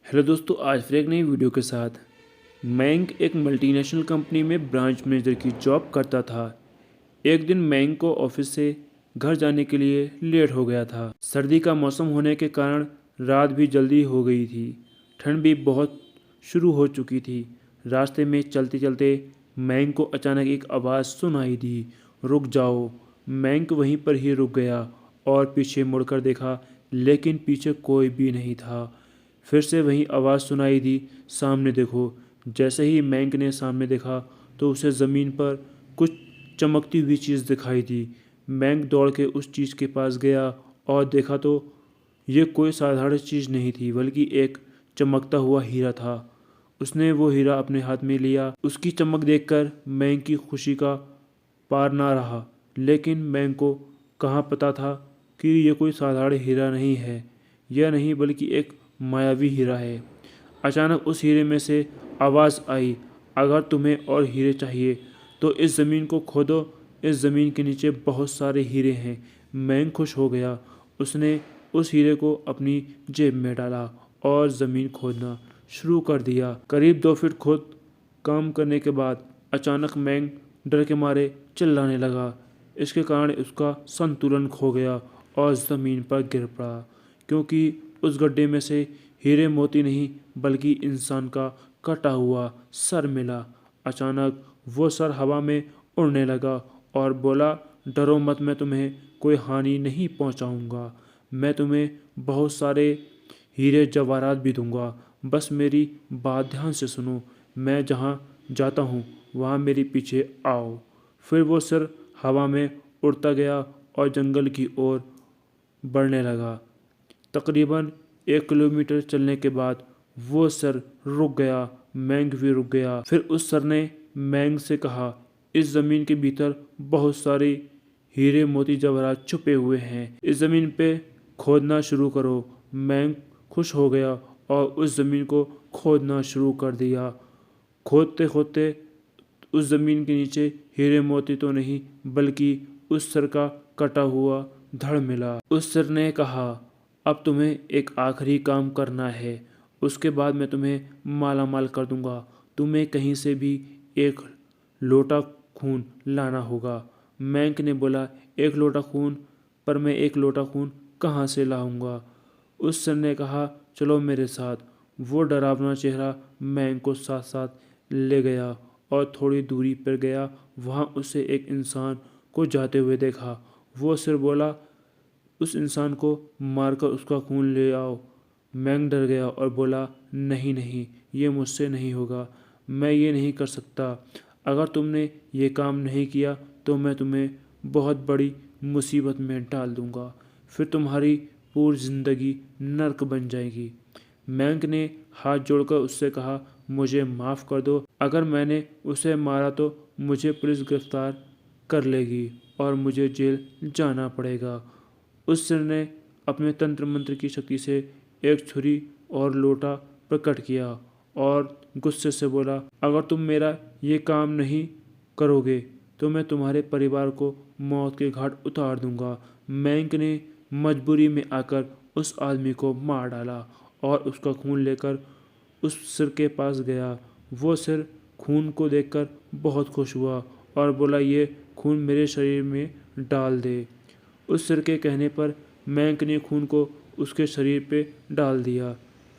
Hello दोस्तों, आज फिर एक नई वीडियो के साथ। मैंग एक मल्टीनेशनल कंपनी में ब्रांच मैनेजर की जॉब करता था। एक दिन मैंग को ऑफिस से घर जाने के लिए लेट हो गया था। सर्दी का मौसम होने के कारण रात भी जल्दी हो गई थी। ठंड भी बहुत शुरू हो चुकी थी। रास्ते में चलते चलते मैंग को अचानक एक आवाज़ सुनाई दी, रुक जाओ। मैंग वहीं पर ही रुक गया और पीछे मुड़कर देखा, लेकिन पीछे कोई भी नहीं था। फिर से वही आवाज़ सुनाई दी, सामने देखो। जैसे ही मैंग ने सामने देखा तो उसे ज़मीन पर कुछ चमकती हुई चीज़ दिखाई दी। मैंग दौड़ के उस चीज़ के पास गया और देखा तो ये कोई साधारण चीज़ नहीं थी, बल्कि एक चमकता हुआ हीरा था। उसने वो हीरा अपने हाथ में लिया। उसकी चमक देखकर मैंग की खुशी का पार ना रहा। लेकिन मैंग को कहाँ पता था कि यह कोई साधारण हीरा नहीं है, यह नहीं बल्कि एक मायावी हीरा है। अचानक उस हीरे में से आवाज़ आई, अगर तुम्हें और हीरे चाहिए तो इस ज़मीन को खोदो। इस ज़मीन के नीचे बहुत सारे हीरे हैं। मैंग खुश हो गया। उसने उस हीरे को अपनी जेब में डाला और ज़मीन खोदना शुरू कर दिया। करीब 2 फीट खोद काम करने के बाद अचानक मैंग डर के मारे चिल्लाने लगा। इसके कारण उसका संतुलन खो गया और ज़मीन पर गिर पड़ा, क्योंकि उस गड्ढे में से हीरे मोती नहीं बल्कि इंसान का कटा हुआ सर मिला। अचानक वो सर हवा में उड़ने लगा और बोला, डरो मत, मैं तुम्हें कोई हानि नहीं पहुंचाऊंगा। मैं तुम्हें बहुत सारे हीरे जवाहरात भी दूंगा। बस मेरी बात ध्यान से सुनो। मैं जहाँ जाता हूँ वहाँ मेरे पीछे आओ। फिर वो सिर हवा में उड़ता गया और जंगल की ओर बढ़ने लगा। तकरीबन 1 किलोमीटर चलने के बाद वो सर रुक गया। मैंग भी रुक गया। फिर उस सर ने मैंग से कहा, इस ज़मीन के भीतर बहुत सारे हीरे मोती जवाहरात छुपे हुए हैं। इस ज़मीन पे खोदना शुरू करो। मैंग खुश हो गया और उस ज़मीन को खोदना शुरू कर दिया। खोदते खोदते उस ज़मीन के नीचे हीरे मोती तो नहीं बल्कि उस सर का कटा हुआ धड़ मिला। उस सर ने कहा, अब तुम्हें एक आखिरी काम करना है, उसके बाद मैं तुम्हें माला माल कर दूंगा। तुम्हें कहीं से भी एक लोटा खून लाना होगा। मैंक ने बोला, एक लोटा खून? पर मैं एक लोटा खून कहाँ से लाऊंगा? उस सर ने कहा, चलो मेरे साथ। वो डरावना चेहरा मैंग को साथ साथ ले गया और थोड़ी दूरी पर गया। वहाँ उसे एक इंसान को जाते हुए देखा। वो सिर बोला, उस इंसान को मारकर उसका खून ले आओ। मैंग डर गया और बोला, नहीं नहीं, ये मुझसे नहीं होगा। मैं ये नहीं कर सकता। अगर तुमने ये काम नहीं किया तो मैं तुम्हें बहुत बड़ी मुसीबत में डाल दूंगा। फिर तुम्हारी पूरी ज़िंदगी नर्क बन जाएगी। मैंग ने हाथ जोड़कर उससे कहा, मुझे माफ़ कर दो। अगर मैंने उसे मारा तो मुझे पुलिस गिरफ्तार कर लेगी और मुझे जेल जाना पड़ेगा। उस सिर ने अपने तंत्र मंत्र की शक्ति से एक छुरी और लोटा प्रकट किया और गुस्से से बोला, अगर तुम मेरा ये काम नहीं करोगे तो मैं तुम्हारे परिवार को मौत के घाट उतार दूंगा। मैंक ने मजबूरी में आकर उस आदमी को मार डाला और उसका खून लेकर उस सिर के पास गया। वो सिर खून को देखकर बहुत खुश हुआ और बोला, ये खून मेरे शरीर में डाल दे। उस सिर के कहने पर मैंक ने खून को उसके शरीर पे डाल दिया।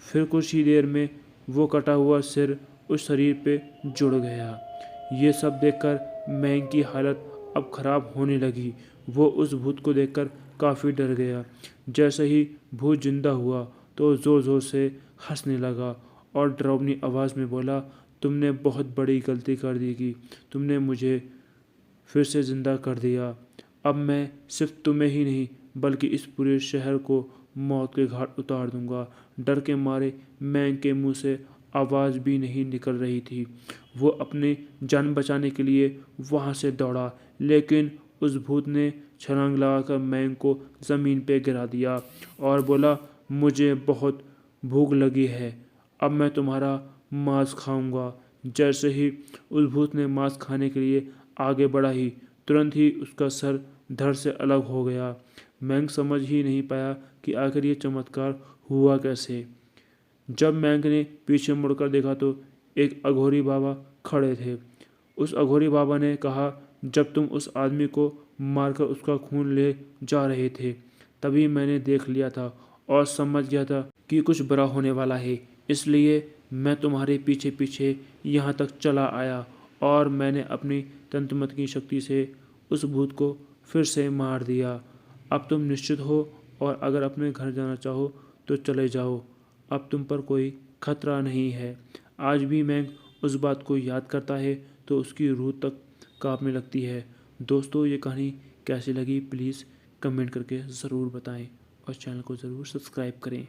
फिर कुछ ही देर में वो कटा हुआ सिर उस शरीर पे जुड़ गया। ये सब देखकर मैंक की हालत अब खराब होने लगी। वो उस भूत को देखकर काफ़ी डर गया। जैसे ही भूत जिंदा हुआ तो ज़ोर ज़ोर से हंसने लगा और डरावनी आवाज़ में बोला, तुमने बहुत बड़ी गलती कर दी कि तुमने मुझे फिर से ज़िंदा कर दिया। अब मैं सिर्फ तुम्हें ही नहीं बल्कि इस पूरे शहर को मौत के घाट उतार दूंगा। डर के मारे मैंग के मुंह से आवाज़ भी नहीं निकल रही थी। वो अपनी जान बचाने के लिए वहाँ से दौड़ा, लेकिन उस भूत ने छलांग लगाकर मैंग को ज़मीन पे गिरा दिया और बोला, मुझे बहुत भूख लगी है, अब मैं तुम्हारा मांस खाऊंगा। जैसे ही उस भूत ने मांस खाने के लिए आगे बढ़ा ही तुरंत ही उसका सर धड़ से अलग हो गया। मैंग समझ ही नहीं पाया कि आखिर ये चमत्कार हुआ कैसे। जब मैंक ने पीछे मुड़कर देखा तो एक अघोरी बाबा खड़े थे। उस अघोरी बाबा ने कहा, जब तुम उस आदमी को मारकर उसका खून ले जा रहे थे तभी मैंने देख लिया था और समझ गया था कि कुछ बुरा होने वाला है, इसलिए मैं तुम्हारे पीछे पीछे यहाँ तक चला आया और मैंने अपनी तंत्रमत की शक्ति से उस भूत को फिर से मार दिया। अब तुम निश्चित हो और अगर अपने घर जाना चाहो तो चले जाओ। अब तुम पर कोई खतरा नहीं है। आज भी मैं उस बात को याद करता है तो उसकी रूह तक कांपने लगती है। दोस्तों, ये कहानी कैसी लगी प्लीज़ कमेंट करके ज़रूर बताएं और चैनल को ज़रूर सब्सक्राइब करें।